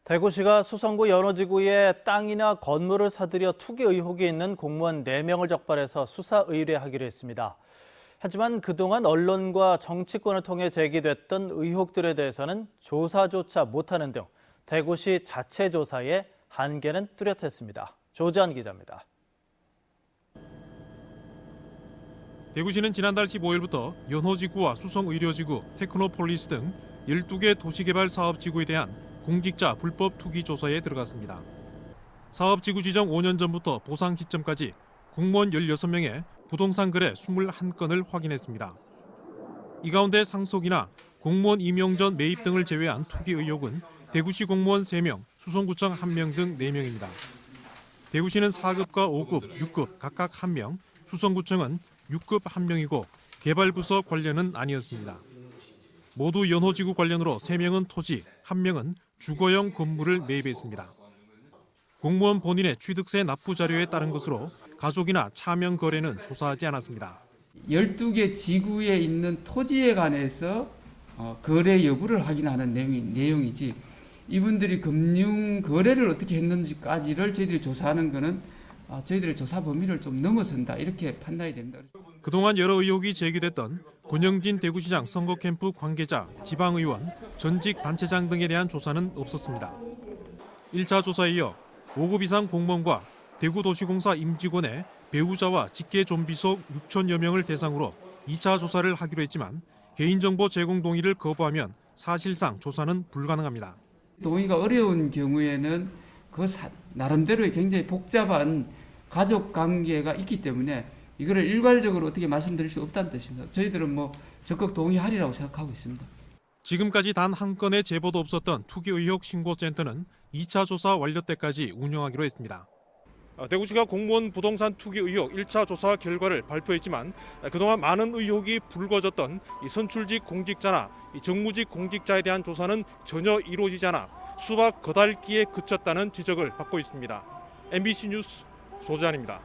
대구시가 수성구 연호지구에 땅이나 건물을 사들여 투기 의혹이 있는 공무원 4명을 적발해서 수사 의뢰하기로 했습니다. 하지만 그동안 언론과 정치권을 통해 제기됐던 의혹들에 대해서는 조사조차 못하는 등 대구시 자체 조사의 한계는 뚜렷했습니다. 조지한 기자입니다. 대구시는 지난달 15일부터 연호지구와 수성의료지구, 테크노폴리스 등 12개 도시개발 사업지구에 대한 공직자 불법 투기 조사에 들어갔습니다. 사업지구 지정 5년 전부터 보상 시점까지 공무원 16명의 부동산 거래 21건을 확인했습니다. 이 가운데 상속이나 공무원 임용 전 매입 등을 제외한 투기 의혹은 대구시 공무원 3명, 수성구청 1명 등 4명입니다. 대구시는 4급과 5급, 6급 각각 1명, 수성구청은 6급 1명이고 개발부서 관련은 아니었습니다. 모두 연호지구 관련으로 3명은 토지, 1명은 주거용 건물을 매입했습니다. 공무원 본인의 취득세 납부 자료에 따른 것으로 가족이나 차명 거래는 조사하지 않았습니다. 12개 지구에 있는 토지에 관해서 거래 여부를 확인하는 내용이지 이분들이 금융 거래를 어떻게 했는지까지를 저희들이 조사하는 것은 저희들의 조사 범위를 좀 넘어선다 이렇게 판단이 됩니다. 그동안 여러 의혹이 제기됐던 권영진 대구시장 선거 캠프 관계자, 지방의원, 전직 단체장 등에 대한 조사는 없었습니다. 1차 조사에 이어 5급 이상 공무원과 대구도시공사 임직원의 배우자와 직계 좀비 속 6천여 명을 대상으로 2차 조사를 하기로 했지만 개인정보 제공 동의를 거부하면 사실상 조사는 불가능합니다. 동의가 어려운 경우에는 그 나름대로의 굉장히 복잡한 가족 관계가 있기 때문에 이거를 일괄적으로 어떻게 말씀드릴 수 없다는 뜻입니다. 저희들은 적극 동의하리라고 생각하고 있습니다. 지금까지 단 한 건의 제보도 없었던 투기 의혹 신고센터는 2차 조사 완료 때까지 운영하기로 했습니다. 대구시가 공무원 부동산 투기 의혹 1차 조사 결과를 발표했지만 그동안 많은 의혹이 불거졌던 선출직 공직자나 정무직 공직자에 대한 조사는 전혀 이루어지지 않아 수박 거달기에 그쳤다는 지적을 받고 있습니다. MBC 뉴스 조지한입니다.